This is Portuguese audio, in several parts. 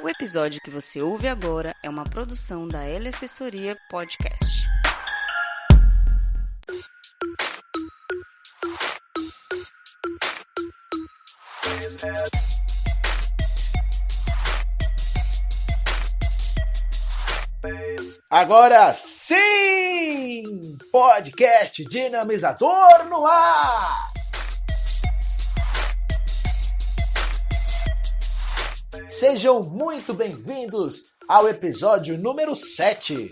O episódio que você ouve agora é uma produção da L Assessoria Podcast. Agora sim! Podcast Dinamizador no ar! Sejam muito bem-vindos ao episódio número 7.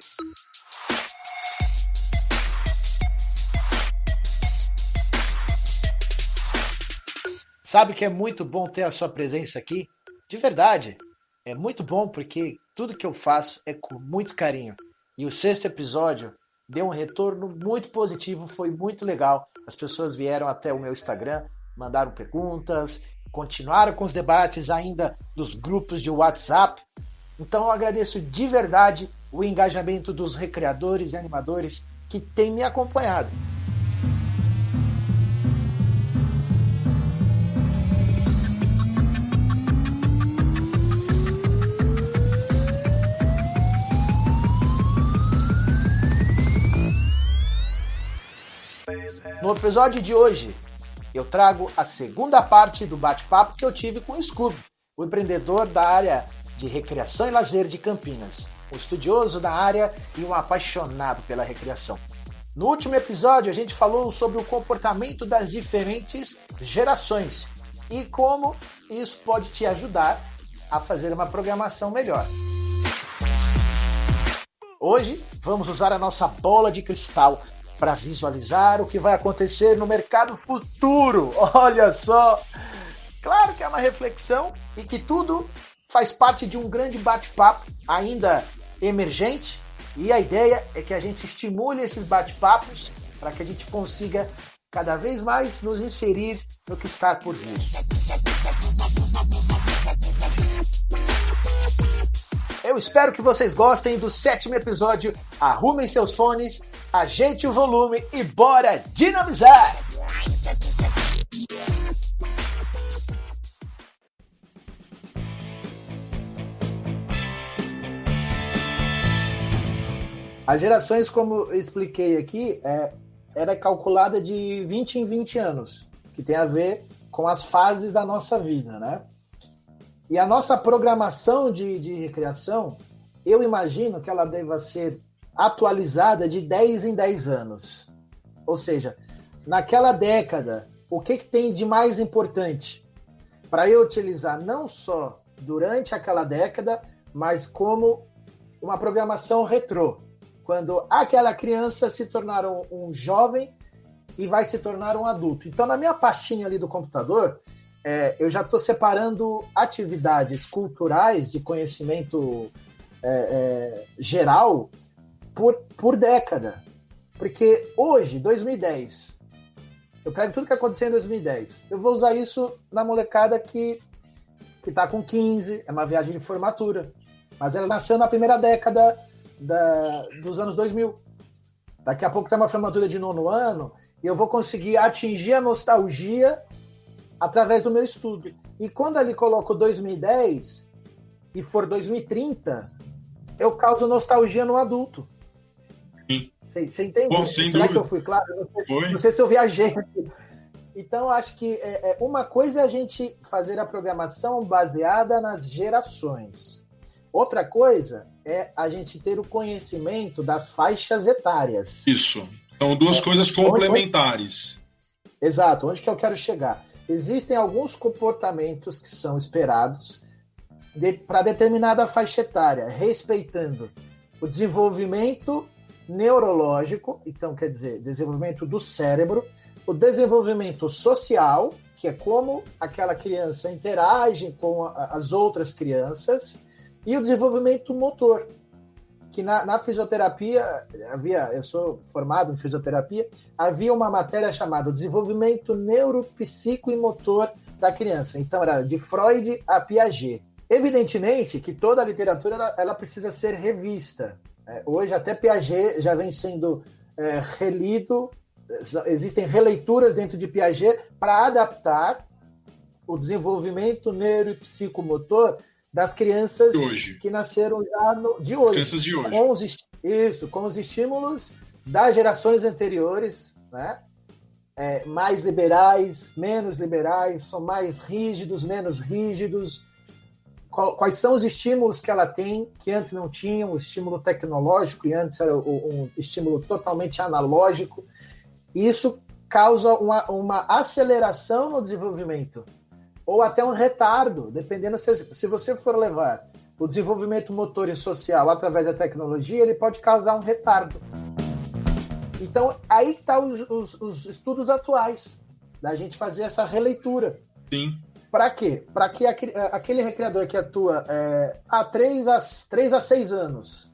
Sabe que é muito bom ter a sua presença aqui? De verdade, é muito bom porque tudo que eu faço é com muito carinho. E o 6º episódio deu um retorno muito positivo, foi muito legal. As pessoas vieram até o meu Instagram, mandaram perguntas, continuaram com os debates ainda dos grupos de WhatsApp. Então eu agradeço de verdade o engajamento dos recreadores e animadores que têm me acompanhado. No episódio de hoje, eu trago a segunda parte do bate-papo que eu tive com o Scooby, o empreendedor da área de recreação e lazer de Campinas, um estudioso da área e um apaixonado pela recreação. No último episódio, a gente falou sobre o comportamento das diferentes gerações e como isso pode te ajudar a fazer uma programação melhor. Hoje, vamos usar a nossa bola de cristal para visualizar o que vai acontecer no mercado futuro. Olha só! Claro que é uma reflexão e que tudo faz parte de um grande bate-papo ainda emergente, e a ideia é que a gente estimule esses bate-papos para que a gente consiga cada vez mais nos inserir no que está por vir. Eu espero que vocês gostem do 7º episódio. Arrumem seus fones, ajeite o volume e bora dinamizar! As gerações, como eu expliquei aqui, era calculada de 20 em 20 anos, que tem a ver com as fases da nossa vida, né? E a nossa programação de recreação, eu imagino que ela deva ser atualizada de 10 em 10 anos. Ou seja, naquela década, o que tem de mais importante para eu utilizar não só durante aquela década, mas como uma programação retrô, quando aquela criança se tornar um jovem e vai se tornar um adulto. Então, na minha pastinha ali do computador, eu já estou separando atividades culturais de conhecimento geral por década. Porque hoje, 2010, eu pego tudo que aconteceu em 2010. Eu vou usar isso na molecada que está com 15, é uma viagem de formatura. Mas ela nasceu na primeira década dos anos 2000. Daqui a pouco tem uma formatura de 9º ano e eu vou conseguir atingir a nostalgia através do meu estudo. E quando ali coloco 2010 e for 2030, eu causo nostalgia no adulto. Você entende? Bom, sem Será dúvida. que eu fui claro? Não sei se eu viajei. Então, acho que uma coisa é a gente fazer a programação baseada nas gerações. Outra coisa é a gente ter o conhecimento das faixas etárias. Isso. São duas coisas complementares. Exato. Onde que eu quero chegar? Existem alguns comportamentos que são esperados para determinada faixa etária, respeitando o desenvolvimento neurológico, então quer dizer, desenvolvimento do cérebro, o desenvolvimento social, que é como aquela criança interage com as outras crianças, e o desenvolvimento motor, que na fisioterapia, eu sou formado em fisioterapia, havia uma matéria chamada Desenvolvimento Neuropsíquico e Motor da Criança. Então era de Freud a Piaget. Evidentemente que toda a literatura ela precisa ser revista. Hoje até Piaget já vem sendo relido, existem releituras dentro de Piaget para adaptar o desenvolvimento neuropsicomotor das crianças hoje. Que nasceram já de hoje. Crianças de hoje. Com os estímulos das gerações anteriores, né? Mais liberais, menos liberais, são mais rígidos, menos rígidos. Quais são os estímulos que ela tem, que antes não tinham, o estímulo tecnológico, e antes era um estímulo totalmente analógico. E isso causa uma aceleração no desenvolvimento, ou até um retardo, dependendo se você for levar o desenvolvimento motor e social através da tecnologia, ele pode causar um retardo. Então, aí estão os estudos atuais, da gente fazer essa releitura. Sim. Para quê? Para que aquele recreador que atua há 3 a 6 anos,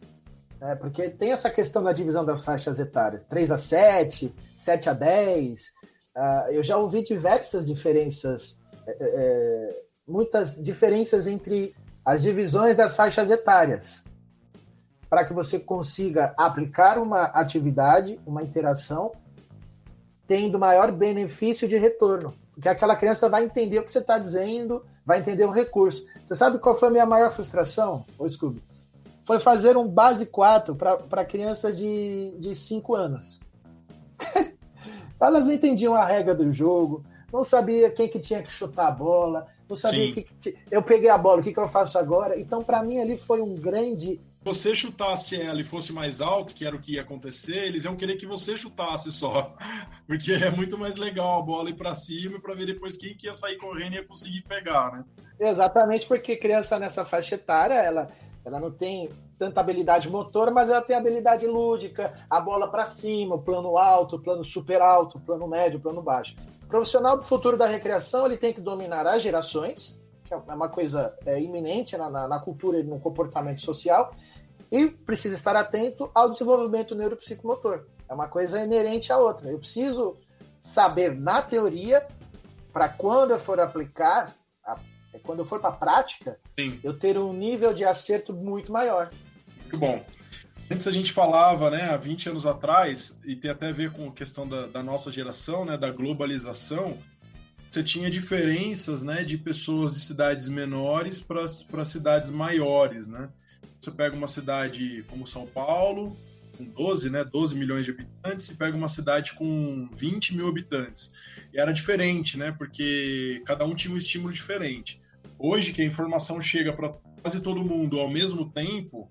porque tem essa questão da divisão das faixas etárias, 3 a 7, 7 a 10, eu já ouvi diversas diferenças, muitas diferenças entre as divisões das faixas etárias, para que você consiga aplicar uma atividade, uma interação, tendo maior benefício de retorno. Porque aquela criança vai entender o que você está dizendo, vai entender o recurso. Você sabe qual foi a minha maior frustração, Scooby? Foi fazer um base 4 para crianças de 5 anos. Elas não entendiam a regra do jogo, não sabia quem que tinha que chutar a bola, não sabia eu peguei a bola, o que eu faço agora? Então, para mim, ali foi um grande... Se você chutasse ela e fosse mais alto, que era o que ia acontecer, eles iam querer que você chutasse só. Porque é muito mais legal a bola ir para cima para ver depois quem que ia sair correndo e ia conseguir pegar, né? Exatamente, porque criança nessa faixa etária, ela não tem tanta habilidade motora, mas ela tem habilidade lúdica, a bola para cima, o plano alto, o plano super alto, o plano médio, o plano baixo. O profissional do futuro da recreação, ele tem que dominar as gerações, que é uma coisa iminente na cultura e no comportamento social, e precisa estar atento ao desenvolvimento neuropsicomotor. É uma coisa inerente à outra. Eu preciso saber na teoria, para quando eu for aplicar, quando eu for para a prática, Sim. Eu ter um nível de acerto muito maior. Muito bom. Antes a gente falava, né, há 20 anos atrás, e tem até a ver com a questão da nossa geração, né, da globalização, você tinha diferenças, né, de pessoas de cidades menores para cidades maiores, né? Você pega uma cidade como São Paulo, com 12 milhões de habitantes, e pega uma cidade com 20 mil habitantes. E era diferente, né? Porque cada um tinha um estímulo diferente. Hoje, que a informação chega para quase todo mundo ao mesmo tempo,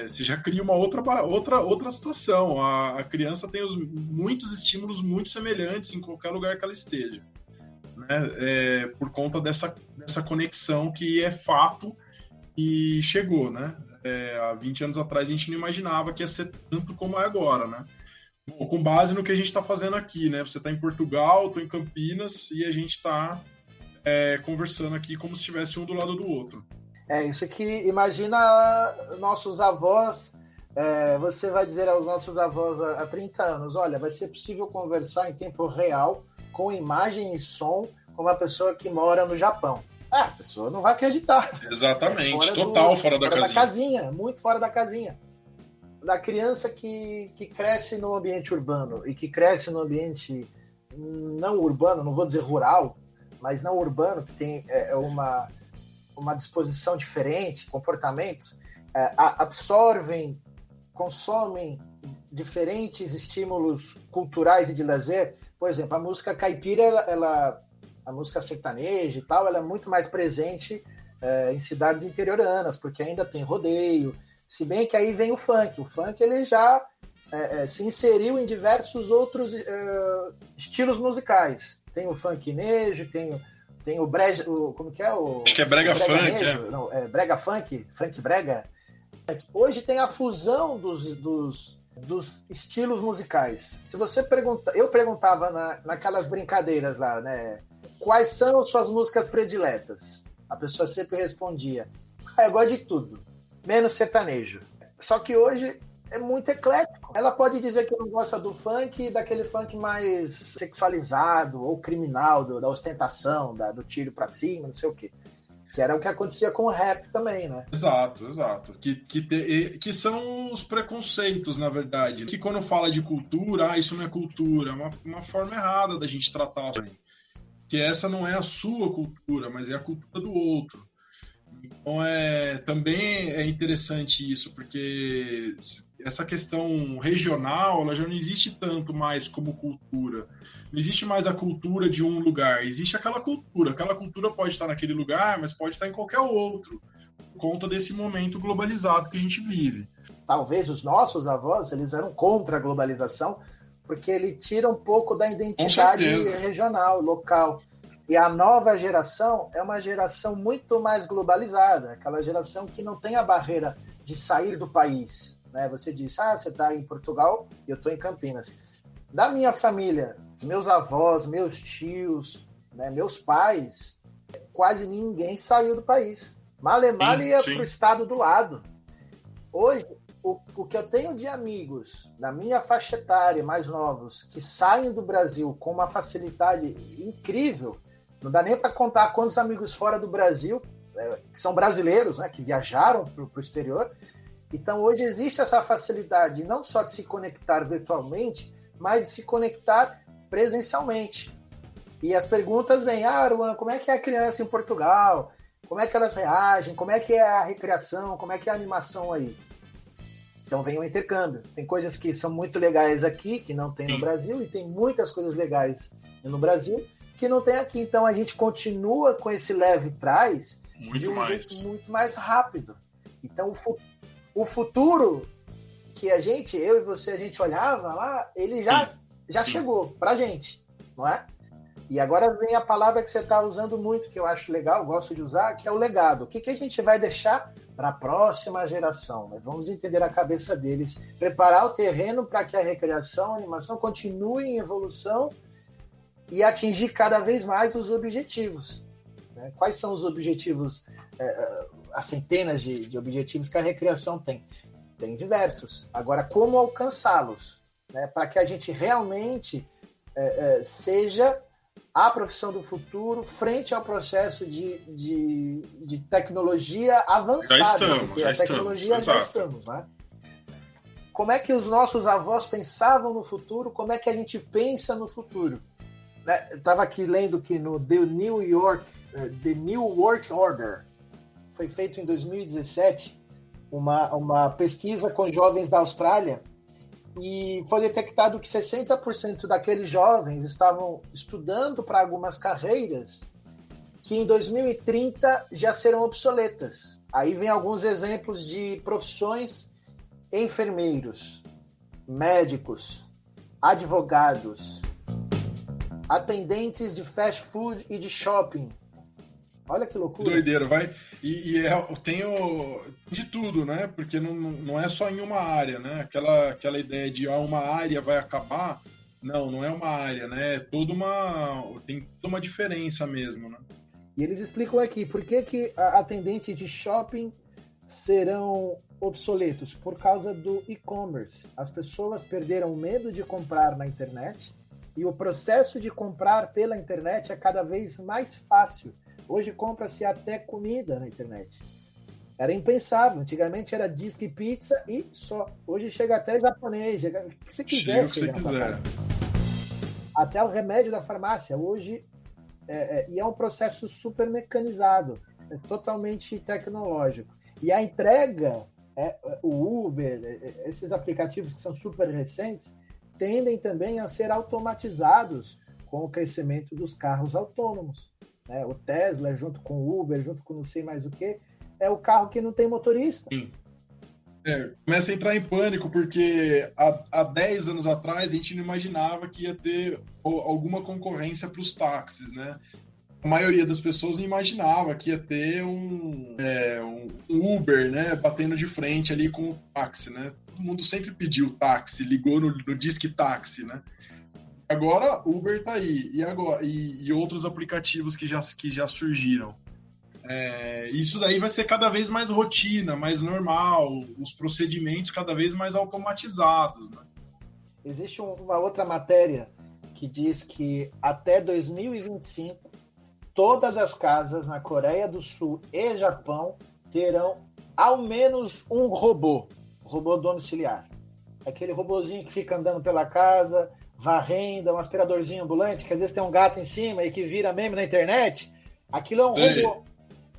você já cria uma outra situação. A criança tem muitos estímulos muito semelhantes em qualquer lugar que ela esteja, né? Por conta dessa conexão que é fato e chegou, né? Há 20 anos atrás a gente não imaginava que ia ser tanto como é agora, né? Bom, com base no que a gente está fazendo aqui, né? Você está em Portugal, eu estou em Campinas e a gente está conversando aqui como se estivesse um do lado do outro. Isso que imagina nossos avós, você vai dizer aos nossos avós há 30 anos, olha, vai ser possível conversar em tempo real, com imagem e som, com uma pessoa que mora no Japão. A pessoa não vai acreditar. Exatamente, fora da casinha. Muito fora da casinha. Da criança que cresce no ambiente urbano e que cresce no ambiente não urbano, não vou dizer rural, mas não urbano, que tem uma disposição diferente, comportamentos, absorvem, consomem diferentes estímulos culturais e de lazer. Por exemplo, a música caipira, a música sertaneja e tal, ela é muito mais presente em cidades interioranas, porque ainda tem rodeio, se bem que aí vem o funk. O funk ele já se inseriu em diversos outros estilos musicais. Tem o funknejo, tem o brega, como que é? Acho que é brega funk. Não, brega funk, funk brega. Hoje tem a fusão dos estilos musicais. Se você eu perguntava naquelas brincadeiras lá, né? Quais são suas músicas prediletas? A pessoa sempre respondia: eu gosto de tudo, menos sertanejo. Só que hoje é muito eclético. Ela pode dizer que não gosta do funk, daquele funk mais sexualizado ou criminal, da ostentação, do tiro pra cima, não sei o quê. Que era o que acontecia com o rap também, né? Exato. Que são os preconceitos, na verdade. Que quando fala de cultura, isso não é cultura, é uma forma errada da gente tratar também. Que essa não é a sua cultura, mas é a cultura do outro. Então, também é interessante isso, porque essa questão regional, ela já não existe tanto mais como cultura. Não existe mais a cultura de um lugar, existe aquela cultura. Aquela cultura pode estar naquele lugar, mas pode estar em qualquer outro, por conta desse momento globalizado que a gente vive. Talvez os nossos avós, eles eram contra a globalização, porque ele tira um pouco da identidade regional, local. E a nova geração é uma geração muito mais globalizada, aquela geração que não tem a barreira de sair do país. Né? Você diz, você está em Portugal e eu estou em Campinas. Da minha família, meus avós, meus tios, né, meus pais, quase ninguém saiu do país. Male ia para o estado do lado. Hoje, o que eu tenho de amigos na minha faixa etária, mais novos, que saem do Brasil com uma facilidade incrível, não dá nem para contar quantos amigos fora do Brasil, que são brasileiros, né, que viajaram para o exterior. Então, hoje existe essa facilidade não só de se conectar virtualmente, mas de se conectar presencialmente. E as perguntas vêm, Ruan, como é que é a criança em Portugal? Como é que elas reagem? Como é que é a recreação? Como é que é a animação aí? Então vem o intercâmbio. Tem coisas que são muito legais aqui, que não tem no Brasil, e tem muitas coisas legais no Brasil que não tem aqui. Então a gente continua com esse leve trás de um jeito muito mais rápido. Então o futuro que eu e você, a gente olhava lá, ele já chegou pra gente, não é? E agora vem a palavra que você está usando muito, que eu acho legal, gosto de usar, que é o legado. O que a gente vai deixar para a próxima geração? Mas vamos entender a cabeça deles, preparar o terreno para que a recreação, a animação continue em evolução e atingir cada vez mais os objetivos. Né? Quais são os objetivos, as centenas de objetivos que a recreação tem? Tem diversos. Agora, como alcançá-los? Né? Para que a gente realmente seja a profissão do futuro frente ao processo de tecnologia avançada. Já estamos, né? Como é que os nossos avós pensavam no futuro? Como é que a gente pensa no futuro? Né? Eu estava aqui lendo que no The New Work Order, foi feito em 2017, uma pesquisa com jovens da Austrália, e foi detectado que 60% daqueles jovens estavam estudando para algumas carreiras que em 2030 já serão obsoletas. Aí vem alguns exemplos de profissões: enfermeiros, médicos, advogados, atendentes de fast food e de shopping. Olha que loucura. Doideira, vai. Tem de tudo, né? Porque não é só em uma área, né? Aquela ideia de uma área vai acabar. Não é uma área, né? Tem toda uma diferença mesmo, né? E eles explicam aqui por que atendentes de shopping serão obsoletos. Por causa do e-commerce. As pessoas perderam o medo de comprar na internet e o processo de comprar pela internet é cada vez mais fácil. Hoje compra-se até comida na internet. Era impensável. Antigamente era disque pizza e só. Hoje chega até japonês. O que você quiser. Até o remédio da farmácia. Hoje e é um processo super mecanizado. É totalmente tecnológico. E a entrega, o Uber, esses aplicativos que são super recentes, tendem também a ser automatizados com o crescimento dos carros autônomos. O Tesla, junto com o Uber, junto com não sei mais o que, é o carro que não tem motorista. Sim. Começa a entrar em pânico, porque há 10 anos atrás a gente não imaginava que ia ter alguma concorrência para os táxis, né? A maioria das pessoas não imaginava que ia ter um Uber, né, batendo de frente ali com o táxi, né? Todo mundo sempre pediu táxi, ligou no Disque Táxi, né? Agora Uber tá aí, e outros aplicativos que já surgiram. Isso daí vai ser cada vez mais rotina, mais normal, os procedimentos cada vez mais automatizados, né? Existe uma outra matéria que diz que até 2025 todas as casas na Coreia do Sul e Japão terão ao menos um robô domiciliar. Aquele robozinho que fica andando pela casa, varrendo, um aspiradorzinho ambulante, que às vezes tem um gato em cima e que vira meme na internet. Aquilo é um robô.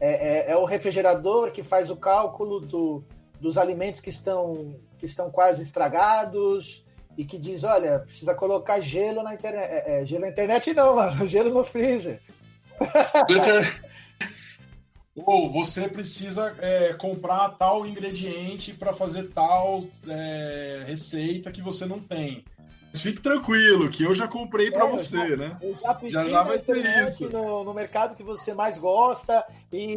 É o refrigerador que faz o cálculo dos alimentos que estão quase estragados e que diz, olha, precisa colocar gelo na internet. Gelo na internet não, mano, gelo no freezer. Ou você precisa comprar tal ingrediente para fazer tal receita que você não tem. Mas fique tranquilo, que eu já comprei para você, né? Eu já pedi já vai ser isso. No mercado que você mais gosta e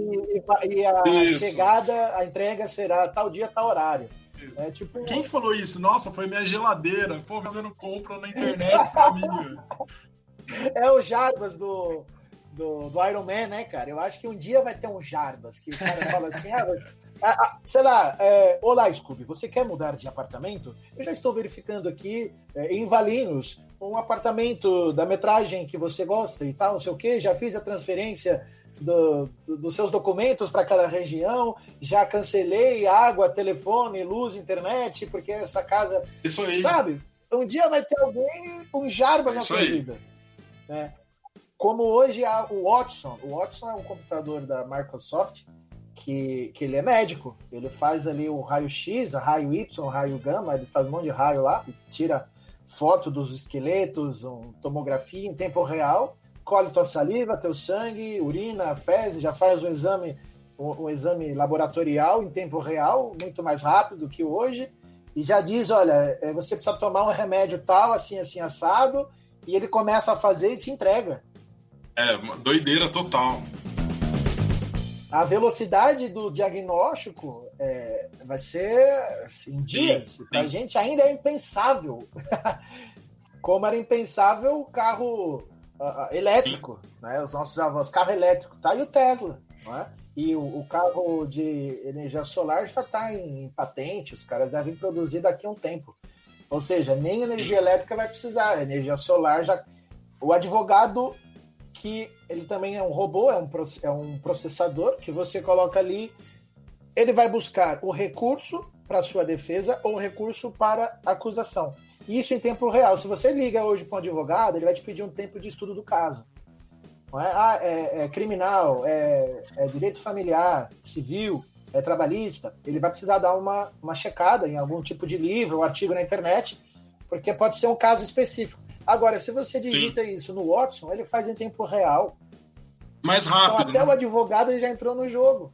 a chegada, a entrega será tal dia, tal horário. Tipo... Quem falou isso? Nossa, foi minha geladeira. Pô, fazendo compra na internet pra mim. É o Jarbas do Iron Man, né, cara? Eu acho que um dia vai ter um Jarbas, que o cara fala assim, sei lá, olá, Scooby, você quer mudar de apartamento? Eu já estou verificando aqui, em Valinhos, um apartamento da metragem que você gosta e tal, não sei o quê, já fiz a transferência dos seus documentos para aquela região, já cancelei água, telefone, luz, internet, porque essa casa... Isso aí. Sabe? Um dia vai ter alguém, um Jarbas na sua vida. Né? Como hoje o Watson. O Watson é um computador da Microsoft que ele é médico. Ele faz ali o raio-x, a raio Y, raio gama, ele faz um monte de raio lá, tira foto dos esqueletos, tomografia em tempo real, colhe tua saliva, teu sangue, urina, fezes, já faz um exame laboratorial em tempo real, muito mais rápido que hoje, e já diz, olha, você precisa tomar um remédio tal, assim, assim, assado, e ele começa a fazer e te entrega. Doideira total. A velocidade do diagnóstico vai ser em dias. Para a gente ainda é impensável. Como era impensável o carro elétrico, né? Os nossos avós, carro elétrico. Tá aí o Tesla, não é? E o carro de energia solar já está em patente. Os caras devem produzir daqui a um tempo. Ou seja, nem energia elétrica vai precisar. A energia solar já... O advogado... que ele também é um robô, é um processador que você coloca ali, ele vai buscar o recurso para a sua defesa ou o recurso para a acusação. Isso em tempo real. Se você liga hoje para um advogado, ele vai te pedir um tempo de estudo do caso. Não é? É criminal, é direito familiar, civil, é trabalhista. Ele vai precisar dar uma checada em algum tipo de livro ou artigo na internet, porque pode ser um caso específico. Agora, se você digita isso no Watson, ele faz em tempo real. Mais rápido. Então, até o advogado ele já entrou no jogo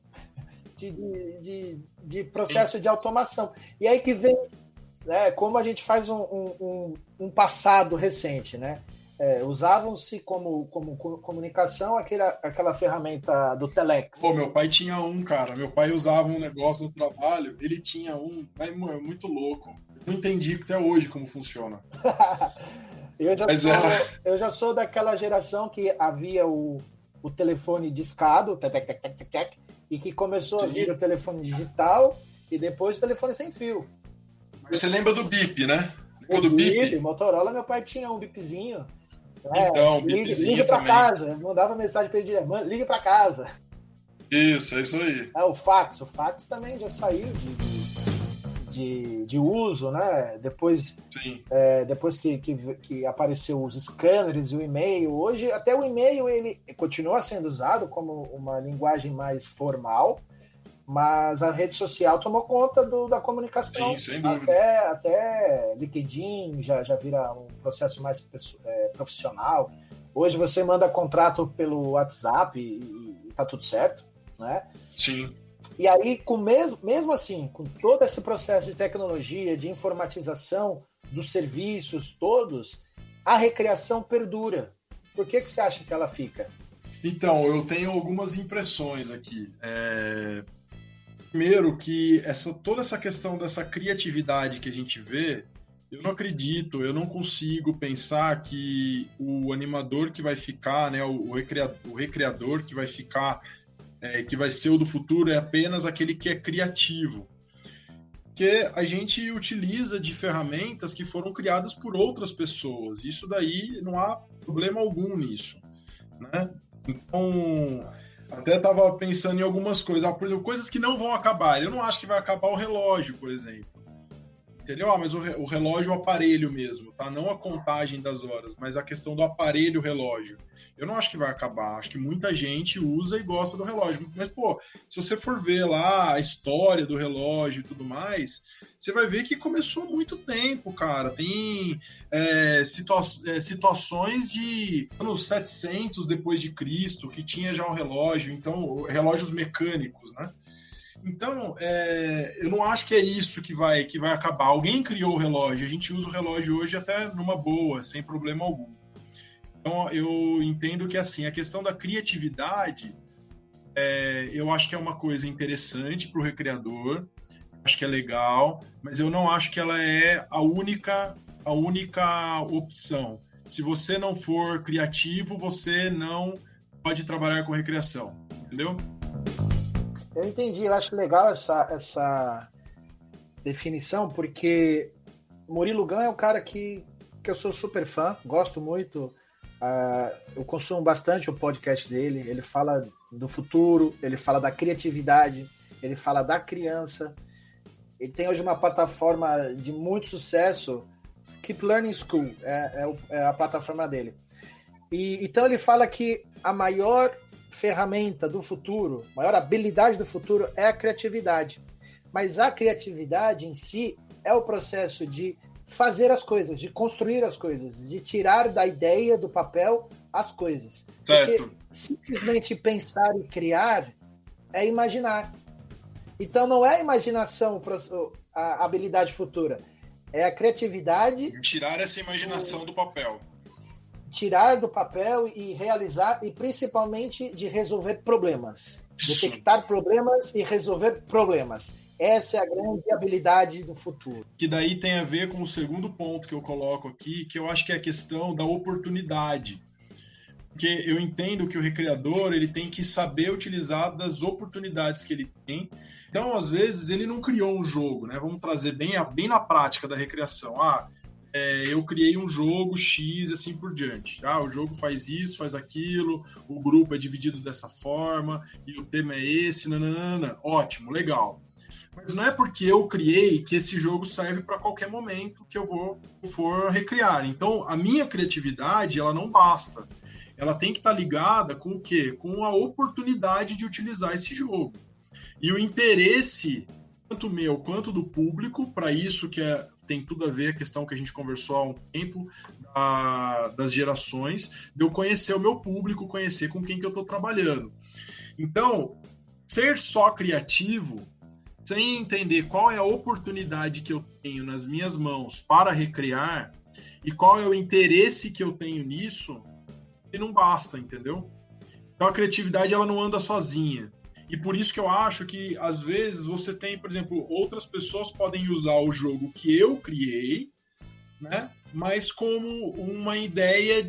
de processo de automação. E aí que vem, né, como a gente faz um passado recente, né? Usavam-se como comunicação aquela ferramenta do Telex. Pô, meu pai tinha cara. Meu pai usava um negócio no trabalho, ele tinha mas é muito louco. Eu não entendi até hoje como funciona. Eu já sou daquela geração que havia o telefone discado, e que começou a vir o telefone digital e depois o telefone sem fio. Você lembra do bip, né? Do bip? Motorola, meu pai tinha um bipzinho. Então, bipzinho liga pra também. casa. Eu mandava mensagem pra ele, liga pra casa. Isso, é isso aí. O fax também já saiu de uso, né? Depois, depois que apareceu os scanners e o e-mail, hoje até o e-mail ele continua sendo usado como uma linguagem mais formal, mas a rede social tomou conta da comunicação. Sim, sem dúvida. Até LinkedIn já vira um processo mais profissional. Hoje você manda contrato pelo WhatsApp e tá tudo certo, né? Sim. E aí, mesmo assim, com todo esse processo de tecnologia, de informatização dos serviços todos, a recreação perdura. Por que você acha que ela fica? Então, eu tenho algumas impressões aqui. Primeiro, que toda essa questão dessa criatividade que a gente vê, eu não acredito, eu não consigo pensar que o animador que vai ficar, né, o recreador que vai ficar... que vai ser o do futuro é apenas aquele que é criativo. Porque a gente utiliza de ferramentas que foram criadas por outras pessoas. Isso daí não há problema algum nisso, né? Então, até estava pensando em algumas coisas. Por exemplo, coisas que não vão acabar. Eu não acho que vai acabar o relógio, por exemplo. entendeu? Ah, mas o relógio, o aparelho mesmo, tá? Não a contagem das horas, mas a questão do aparelho relógio. Eu não acho que vai acabar. Acho que muita gente usa e gosta do relógio. Mas, pô, se você for ver lá a história do relógio e tudo mais, você vai ver que começou há muito tempo, cara. Tem situações de anos 700 depois de Cristo, que tinha já um relógio, então, relógios mecânicos, né? Então, eu não acho que é isso que vai acabar. Alguém criou o relógio, a gente usa o relógio hoje até numa boa, sem problema algum. Então, eu entendo que, assim, a questão da criatividade, eu acho que é uma coisa interessante para o recreador, acho que é legal, mas eu não acho que ela é a única opção. Se você não for criativo, você não pode trabalhar com recreação, entendeu? Eu entendi, eu acho legal essa definição, porque Murilo Gun é um cara que eu sou super fã, gosto muito, eu consumo bastante o podcast dele, ele fala do futuro, ele fala da criatividade, ele fala da criança, ele tem hoje uma plataforma de muito sucesso, Keep Learning School, é a plataforma dele. Então ele fala que a maior ferramenta do futuro, a maior habilidade do futuro é a criatividade. Mas a criatividade em si é o processo de fazer as coisas, de construir as coisas, de tirar da ideia, do papel, as coisas. Certo. Porque simplesmente pensar e criar é imaginar. Então não é a imaginação a habilidade futura, é a criatividade. Tirar essa imaginação do papel. Tirar do papel e realizar, e principalmente de resolver problemas. Isso. Detectar problemas e resolver problemas. Essa é a grande habilidade do futuro. Que daí tem a ver com o segundo ponto que eu coloco aqui, que eu acho que é a questão da oportunidade. Porque eu entendo que o recreador ele tem que saber utilizar das oportunidades que ele tem. Então, às vezes, ele não criou um jogo, né? Vamos trazer bem na prática da recreação. Eu criei um jogo X, assim por diante. O jogo faz isso, faz aquilo, o grupo é dividido dessa forma, e o tema é esse, nananana. Ótimo, legal. Mas não é porque eu criei que esse jogo serve para qualquer momento que eu for recriar. Então, a minha criatividade, ela não basta. Ela tem que estar ligada com o quê? Com a oportunidade de utilizar esse jogo. E o interesse, tanto meu quanto do público, para isso que tem tudo a ver a questão que a gente conversou há um tempo, das gerações, de eu conhecer o meu público, conhecer com quem que eu estou trabalhando. Então, ser só criativo, sem entender qual é a oportunidade que eu tenho nas minhas mãos para recriar e qual é o interesse que eu tenho nisso, e não basta, entendeu? Então a criatividade ela não anda sozinha. E por isso que eu acho que, às vezes, você tem, por exemplo, outras pessoas podem usar o jogo que eu criei, né? Mas como uma ideia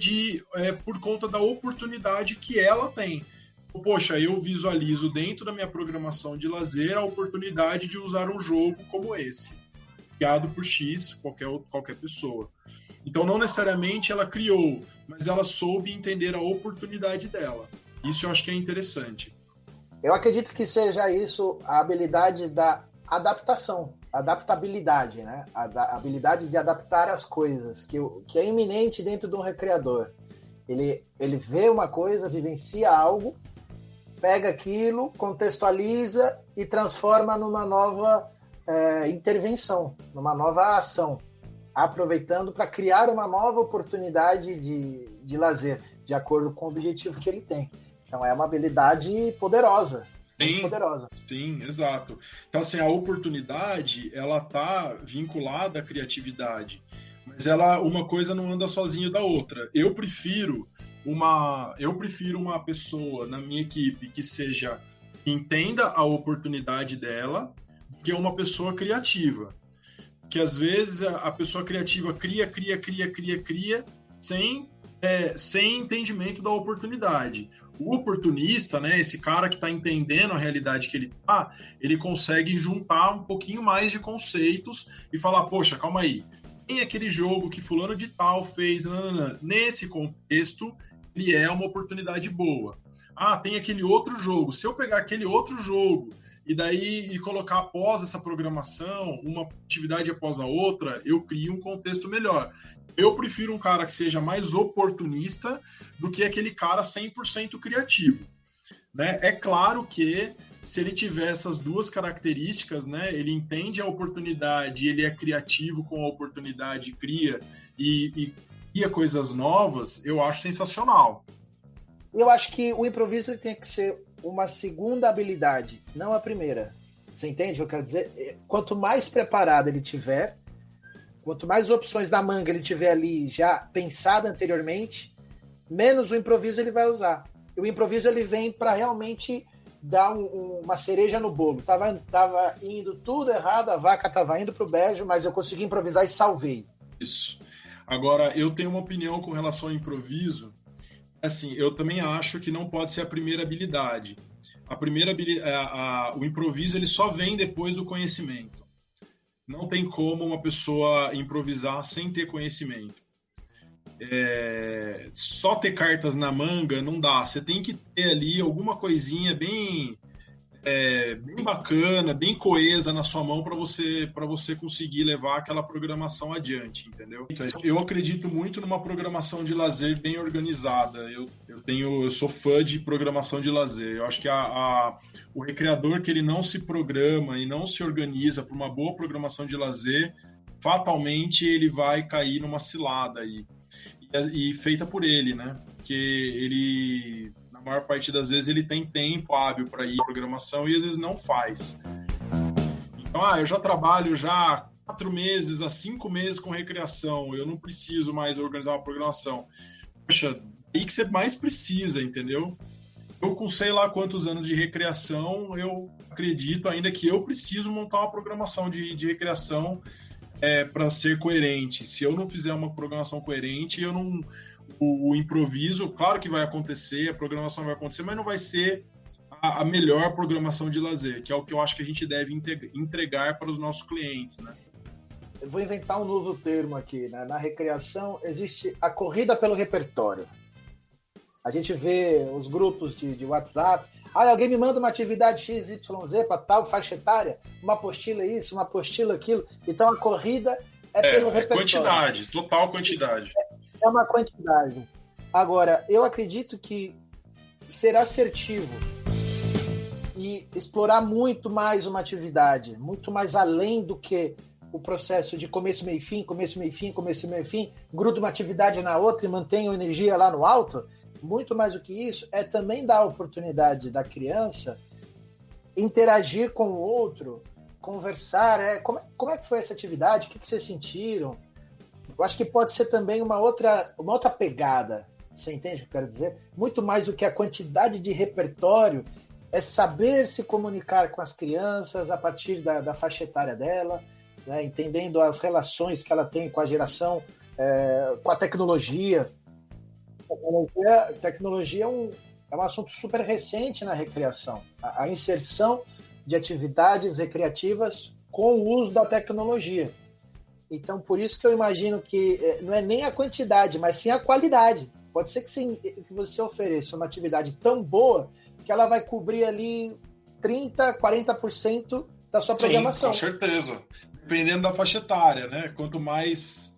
por conta da oportunidade que ela tem. Poxa, eu visualizo dentro da minha programação de lazer a oportunidade de usar um jogo como esse, criado por X, qualquer pessoa. Então, não necessariamente ela criou, mas ela soube entender a oportunidade dela. Isso eu acho que é interessante. Eu acredito que seja isso a habilidade da adaptação, adaptabilidade, né? A habilidade de adaptar as coisas, que é iminente dentro de um recreador. Ele vê uma coisa, vivencia algo, pega aquilo, contextualiza e transforma numa nova intervenção, numa nova ação, aproveitando para criar uma nova oportunidade de lazer, de acordo com o objetivo que ele tem. Então é uma habilidade poderosa. Sim, poderosa. Sim, exato. Então, assim, a oportunidade, ela tá vinculada à criatividade, mas uma coisa não anda sozinho da outra. Eu prefiro uma pessoa na minha equipe que entenda a oportunidade dela, do que uma pessoa criativa. Que às vezes a pessoa criativa cria sem entendimento da oportunidade. O oportunista, né, esse cara que está entendendo a realidade que ele consegue juntar um pouquinho mais de conceitos e falar, poxa, calma aí, tem aquele jogo que fulano de tal fez, nesse contexto, ele é uma oportunidade boa. Tem aquele outro jogo, se eu pegar aquele outro jogo e daí e colocar após essa programação, uma atividade após a outra, eu crio um contexto melhor. Eu prefiro um cara que seja mais oportunista do que aquele cara 100% criativo, né? É claro que se ele tiver essas duas características, né, ele entende a oportunidade, ele é criativo com a oportunidade, cria e cria coisas novas, eu acho sensacional. Eu acho que o improviso tem que ser uma segunda habilidade, não a primeira. Você entende o que eu quero dizer? Quanto mais preparado ele tiver, quanto mais opções da manga ele tiver ali já pensado anteriormente, menos o improviso ele vai usar. E o improviso ele vem para realmente dar uma cereja no bolo. Tava indo tudo errado, a vaca tava indo pro beijo, mas eu consegui improvisar e salvei. Isso. Agora, eu tenho uma opinião com relação ao improviso. Assim, eu também acho que não pode ser a primeira habilidade. O improviso ele só vem depois do conhecimento. Não tem como uma pessoa improvisar sem ter conhecimento. Só ter cartas na manga não dá. Você tem que ter ali alguma coisinha bem bacana, bem coesa na sua mão para você conseguir levar aquela programação adiante, entendeu? Eu acredito muito numa programação de lazer bem organizada. Eu sou fã de programação de lazer. Eu acho que o recreador que ele não se programa e não se organiza para uma boa programação de lazer, fatalmente ele vai cair numa cilada aí. E feita por ele, né? Porque ele, na maior parte das vezes, ele tem tempo hábil para ir à programação e às vezes não faz. Então, eu já trabalho já 4 meses a 5 meses com recreação, eu não preciso mais organizar uma programação. Poxa, aí que você mais precisa, entendeu? Eu com sei lá quantos anos de recreação, eu acredito ainda que eu preciso montar uma programação de recreação para ser coerente. Se eu não fizer uma programação coerente, o improviso, claro que vai acontecer, a programação vai acontecer, mas não vai ser a melhor programação de lazer, que é o que eu acho que a gente deve entregar para os nossos clientes, né? Eu vou inventar um novo termo aqui, né? Na recreação existe a corrida pelo repertório. A gente vê os grupos de WhatsApp. Alguém me manda uma atividade XYZ para tal faixa etária, uma apostila isso, uma apostila aquilo. Então a corrida pelo repertório. Quantidade, total quantidade. É uma quantidade. Agora, eu acredito que ser assertivo e explorar muito mais uma atividade, muito mais além do que o processo de começo, meio, fim, começo, meio, fim, começo, meio, fim, gruda uma atividade na outra e mantém a energia lá no alto. Muito mais do que isso, é também dar a oportunidade da criança interagir com o outro, conversar. Como é que foi essa atividade? O que vocês sentiram? Eu acho que pode ser também uma outra pegada. Você entende o que eu quero dizer? Muito mais do que a quantidade de repertório, é saber se comunicar com as crianças a partir da faixa etária dela, né? Entendendo as relações que ela tem com a geração, com a tecnologia. Tecnologia é um assunto super recente na recreação. A inserção de atividades recreativas com o uso da tecnologia. Então, por isso que eu imagino que não é nem a quantidade, mas sim a qualidade. Pode ser que você ofereça uma atividade tão boa que ela vai cobrir ali 30%, 40% da sua programação. Sim, com certeza. Dependendo da faixa etária, né? Quanto mais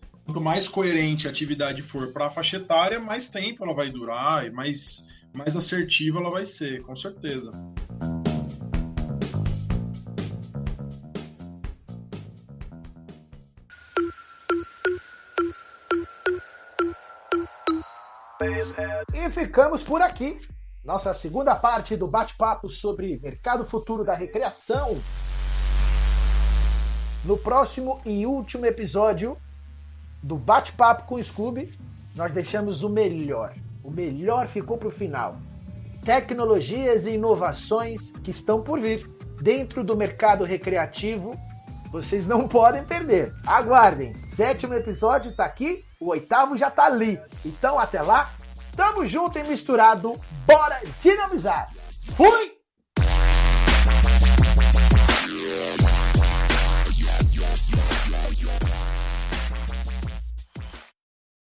coerente a atividade for para a faixa etária, mais tempo ela vai durar e mais assertiva ela vai ser, com certeza. E ficamos por aqui. Nossa segunda parte do bate-papo sobre mercado futuro da recreação. No próximo e último episódio do Bate-Papo com o Scooby, nós deixamos o melhor. O melhor ficou para o final. Tecnologias e inovações que estão por vir dentro do mercado recreativo. Vocês não podem perder. Aguardem. 7º episódio está aqui, o 8º já está ali. Então até lá, tamo junto e misturado. Bora dinamizar. Fui! Yeah.